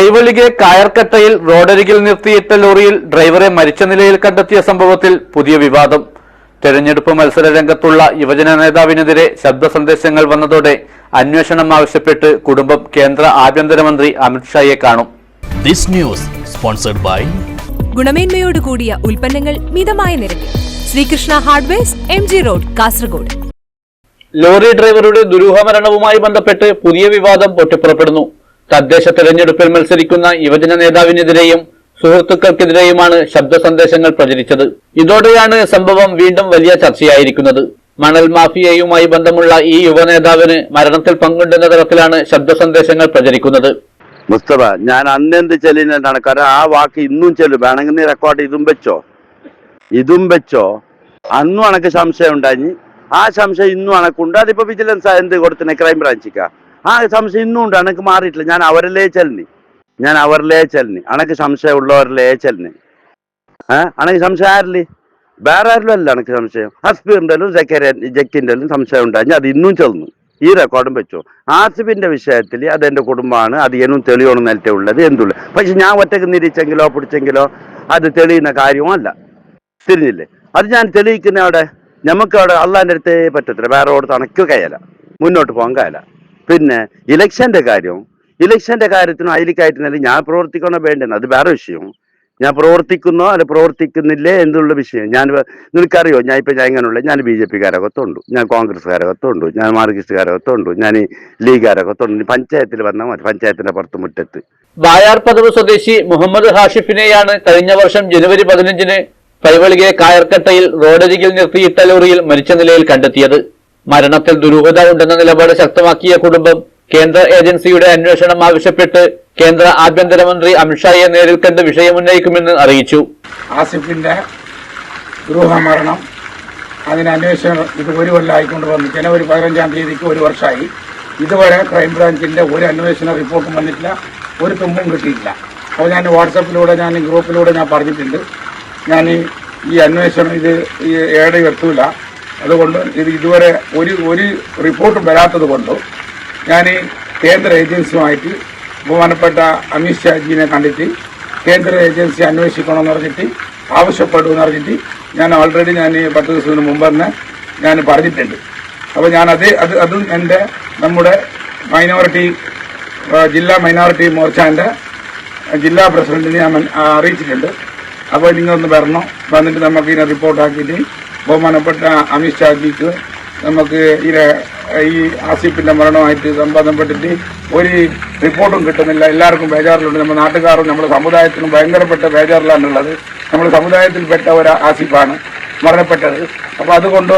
പൈവളികെ കായർക്കട്ടയിൽ റോഡരികിൽ നിർത്തിയിട്ട ലോറിയിൽ ഡ്രൈവറെ മരിച്ച നിലയിൽ കണ്ടെത്തിയ സംഭവത്തിൽ പുതിയ വിവാദം. തെരഞ്ഞെടുപ്പ് മത്സര രംഗത്തുള്ള യുവജന നേതാവിനെതിരെ ശബ്ദ സന്ദേശങ്ങൾ വന്നതോടെ അന്വേഷണം ആവശ്യപ്പെട്ട് കുടുംബം കേന്ദ്ര ആഭ്യന്തരമന്ത്രി അമിത്ഷായെ കാണും. This news sponsored by ഗുണമേന്മയോട് കൂടിയ ഉൽപ്പന്നങ്ങൾ മിതമായ നിരക്കിൽ Sreekrishna hardwares MG road Kasaragod. Lorry ഡ്രൈവറുടെ ദുരൂഹമരണവുമായി ബന്ധപ്പെട്ട് പുതിയ വിവാദം പൊട്ടിപ്പുറപ്പെടുന്നു. തദ്ദേശ തെരഞ്ഞെടുപ്പിൽ മത്സരിക്കുന്ന യുവജന നേതാവിനെതിരെയും സുഹൃത്തുക്കൾക്കെതിരെയുമാണ് ശബ്ദ സന്ദേശങ്ങൾ പ്രചരിച്ചത്. ഇതോടെയാണ് സംഭവം വീണ്ടും വലിയ ചർച്ചയായിരിക്കുന്നത്. മണൽ മാഫിയയുമായി ബന്ധമുള്ള ഈ യുവനേതാവിന് മരണത്തിൽ പങ്കുണ്ടെന്ന തരത്തിലാണ് ശബ്ദ സന്ദേശങ്ങൾ പ്രചരിക്കുന്നത്. മുസ്തഫ, ഞാൻ അന്നെന്ത് ചെല്ലിനാണ്, കാരണം ആ വാക്ക് ഇന്നും ചെല്ലും. വേണമെങ്കിൽ നീ റെക്കോർഡ് ഇതും വെച്ചോ അന്നും അനക്ക് സംശയം ഉണ്ടായി. ആ സംശയം ഇന്നും അനക്കുണ്ട്. അതിപ്പോ വിജിലൻസ് എന്ത് കൊടുത്തിനെ, ക്രൈം ബ്രാഞ്ചിക്കാ. ആ സംശയം ഇന്നും ഉണ്ട്, അനക്ക് മാറിയിട്ടില്ല. ഞാൻ അവരിലേ ചെല്ലി അനക്ക് സംശയം ഉള്ളവരിലേ ചെല്ലി. അനക്ക് സംശയം ആരില്ലേ, വേറെ ആരിലും അല്ല അനക്ക് സംശയം. ഹസ്ബീറിൻ്റെലും ജക്കിൻ്റെലും സംശയം ഉണ്ടായി. അത് ഇന്നും ചെന്നു. ഈ റെക്കോർഡും വെച്ചു. ആസിഫിന്റെ വിഷയത്തിൽ അതെന്റെ കുടുംബമാണ്, അത് എന്നും തെളിയണം നിലത്തെ ഉള്ളത് എന്തുള്ള. പക്ഷെ ഞാൻ ഒറ്റക്ക് നിരീച്ചെങ്കിലോ പിടിച്ചെങ്കിലോ അത് തെളിയുന്ന കാര്യവുമല്ല. തിരിഞ്ഞില്ലേ, അത് ഞാൻ തെളിയിക്കുന്ന അവിടെ നമുക്ക് അവിടെ അള്ളാന്റെ അടുത്തേ പറ്റത്തില്ല. വേറെ ഓടത്ത് അണക്ക് കയല, മുന്നോട്ട് പോകാൻ കയല. പിന്നെ ഇലക്ഷന്റെ കാര്യത്തിനും അതിലേക്കായിട്ടുണ്ടെങ്കിൽ ഞാൻ പ്രവർത്തിക്കണോ വേണ്ടെന്ന് അത് വേറെ വിഷയം. ഞാൻ പ്രവർത്തിക്കുന്നോ അല്ല പ്രവർത്തിക്കുന്നില്ലേ എന്നുള്ള വിഷയം. നിനക്കറിയോ, ഞാൻ എങ്ങനെയുള്ള, ഞാൻ BJP-കാരകത്തുണ്ട്, ഞാൻ കോൺഗ്രസ്സുകാരകത്തുണ്ട്, ഞാൻ മാർക്സിസ്റ്റുകാരകത്തുണ്ട്, ഞാൻ ലീഗുകാരകത്തുണ്ട്. പഞ്ചായത്തിൽ വന്നാൽ മതി, പഞ്ചായത്തിന്റെ പുറത്ത് മുറ്റത്ത്. വായാർ പദവ് സ്വദേശി മുഹമ്മദ് ഹാഷിഫിനെയാണ് കഴിഞ്ഞ വർഷം ജനുവരി 15-ന് പൈവളികെ കായർക്കട്ടയിൽ റോഡരികിൽ നിർത്തിയിട്ട ലോറിയിൽ മരിച്ച നിലയിൽ കണ്ടെത്തിയത്. മരണത്തിൽ ദുരൂഹത ഉണ്ടെന്ന നിലപാട് ശക്തമാക്കിയ കുടുംബം കേന്ദ്ര ഏജൻസിയുടെ അന്വേഷണം ആവശ്യപ്പെട്ട് കേന്ദ്ര ആഭ്യന്തരമന്ത്രി അമിത്ഷായെ നേരിൽ കണ്ട് വിഷയമുന്നയിക്കുമെന്ന് അറിയിച്ചു. ആസിഫിന്റെ ദുരൂഹമരണം അതിന് അന്വേഷണം ഇത് ഒരു കൊല്ലമായിക്കൊണ്ട് വന്നു. ജനുവരി 15-ാം തീയതിക്ക് ഒരു വർഷമായി. ഇതുവരെ ക്രൈംബ്രാഞ്ചിന്റെ ഒരു അന്വേഷണ റിപ്പോർട്ടും വന്നിട്ടില്ല, ഒരു തുമ്പും കിട്ടിയിട്ടില്ല. അപ്പോൾ ഞാൻ വാട്സപ്പിലൂടെ ഗ്രൂപ്പിലൂടെ ഞാൻ പറഞ്ഞിട്ടുണ്ട്, ഞാൻ ഈ അന്വേഷണം ഇത് ഏടെ എത്തൂല. അതുകൊണ്ട് ഇതുവരെ ഒരു റിപ്പോർട്ടും വരാത്തത് കൊണ്ട് ഞാൻ കേന്ദ്ര ഏജൻസിയുമായിട്ട് ബഹുമാനപ്പെട്ട അമിത്ഷാജിനെ കണ്ടിട്ട് കേന്ദ്ര ഏജൻസി അന്വേഷിക്കണമെന്ന് പറഞ്ഞിട്ട് ആവശ്യപ്പെടുമെന്ന് പറഞ്ഞിട്ട് ഞാൻ ഓൾറെഡി 10 ദിവസത്തിന് മുമ്പ് തന്നെ ഞാൻ പറഞ്ഞിട്ടുണ്ട്. അപ്പോൾ ഞാൻ അതും നമ്മുടെ ജില്ലാ മൈനോറിറ്റി മോർച്ചാൻ്റെ ജില്ലാ പ്രസിഡന്റിനെ ഞാൻ അറിയിച്ചിട്ടുണ്ട്. അപ്പോൾ നിങ്ങളൊന്ന് വന്നിട്ട് നമുക്ക് ഇതിനെ റിപ്പോർട്ടാക്കിയിട്ട് ബഹുമാനപ്പെട്ട അമിത്ഷാജിക്ക് നമുക്ക് ഈ ആസിഫിന്റെ മരണവുമായിട്ട് ബന്ധപ്പെട്ടിട്ട് ഒരു റിപ്പോർട്ടും കിട്ടുന്നില്ല. എല്ലാവർക്കും ബേജാറിലുണ്ട്. നമ്മുടെ നാട്ടുകാരും നമ്മുടെ സമുദായത്തിനും ഭയങ്കരപ്പെട്ട ബേജാറിലാണുള്ളത്. നമ്മുടെ സമുദായത്തിൽപ്പെട്ട ഒരു ആസിഫാണ് മരണപ്പെട്ടത്. അപ്പോൾ അതുകൊണ്ട്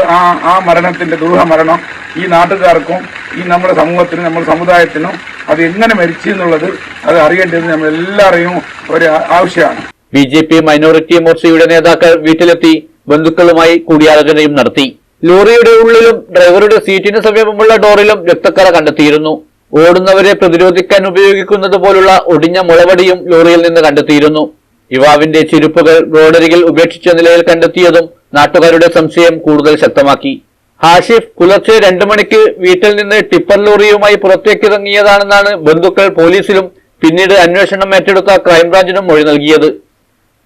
ആ മരണത്തിന്റെ ദുരൂഹമരണം ഈ നാട്ടുകാർക്കും ഈ നമ്മുടെ സമൂഹത്തിനും നമ്മുടെ സമുദായത്തിനും അത് എങ്ങനെ മരിച്ചു എന്നുള്ളത് അത് അറിയേണ്ടത് നമ്മളെല്ലാവരെയും ഒരു ആവശ്യമാണ്. BJP മൈനോറിറ്റി മോർച്ചയുടെ നേതാക്കൾ വീട്ടിലെത്തി ബന്ധുക്കളുമായി കൂടിയാലോചനയും നടത്തി. ലോറിയുടെ ഉള്ളിലും ഡ്രൈവറുടെ സീറ്റിന് സമീപമുള്ള ഡോറിലും രക്തക്കറ കണ്ടെത്തിയിരുന്നു. ഓടുന്നവരെ പ്രതിരോധിക്കാൻ ഉപയോഗിക്കുന്നത് പോലുള്ള ഒടിഞ്ഞ മുളവടിയും ലോറിയിൽ നിന്ന് കണ്ടെത്തിയിരുന്നു. യുവാവിന്റെ ചെരുപ്പുകൾ റോഡരികിൽ ഉപേക്ഷിച്ച നിലയിൽ കണ്ടെത്തിയതും നാട്ടുകാരുടെ സംശയം കൂടുതൽ ശക്തമാക്കി. ഹാഷിഫ് പുലർച്ചെ 2 മണിക്ക് വീട്ടിൽ നിന്ന് ടിപ്പർ ലോറിയുമായി പുറത്തേക്കിറങ്ങിയതാണെന്നാണ് ബന്ധുക്കൾ പോലീസിലും പിന്നീട് അന്വേഷണം ഏറ്റെടുത്ത ക്രൈംബ്രാഞ്ചിനും മൊഴി നൽകിയത്.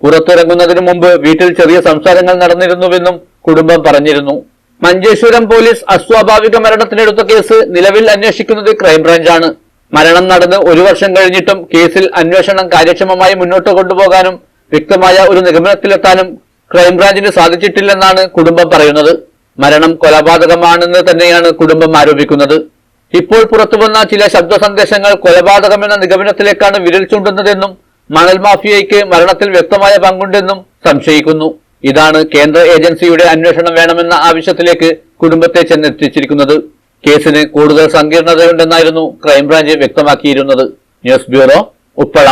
പുറത്തിറങ്ങുന്നതിനു മുമ്പ് വീട്ടിൽ ചെറിയ സംസാരങ്ങൾ നടന്നിരുന്നുവെന്നും കുടുംബം പറഞ്ഞിരുന്നു. മഞ്ചേശ്വരം പോലീസ് അസ്വാഭാവിക മരണത്തിനെടുത്ത കേസ് നിലവിൽ അന്വേഷിക്കുന്നത് ക്രൈംബ്രാഞ്ചാണ്. മരണം നടന്ന് 1 വർഷം കഴിഞ്ഞിട്ടും കേസിൽ അന്വേഷണം കാര്യക്ഷമമായി മുന്നോട്ട് കൊണ്ടുപോകാനും വ്യക്തമായ ഒരു നിഗമനത്തിലെത്താനും ക്രൈംബ്രാഞ്ചിന് സാധിച്ചിട്ടില്ലെന്നാണ് കുടുംബം പറയുന്നത്. മരണം കൊലപാതകമാണെന്ന് തന്നെയാണ് കുടുംബം ആരോപിക്കുന്നത്. ഇപ്പോൾ പുറത്തുവന്ന ചില ശബ്ദ സന്ദേശങ്ങൾ കൊലപാതകമെന്ന നിഗമനത്തിലേക്കാണ് വിരൽ ചൂണ്ടുന്നതെന്നും മണൽ മാഫിയയ്ക്ക് മരണത്തിൽ വ്യക്തമായ പങ്കുണ്ടെന്നും സംശയിക്കുന്നു. ഇതാണ് കേന്ദ്ര ഏജൻസിയുടെ അന്വേഷണം വേണമെന്ന ആവശ്യത്തിലേക്ക് കുടുംബത്തെ ചെന്നെത്തിച്ചിരിക്കുന്നത്. കേസിന് കൂടുതൽ സങ്കീർണതയുണ്ടെന്നായിരുന്നു ക്രൈംബ്രാഞ്ച് വ്യക്തമാക്കിയിരുന്നത്. News bureau, Uppala.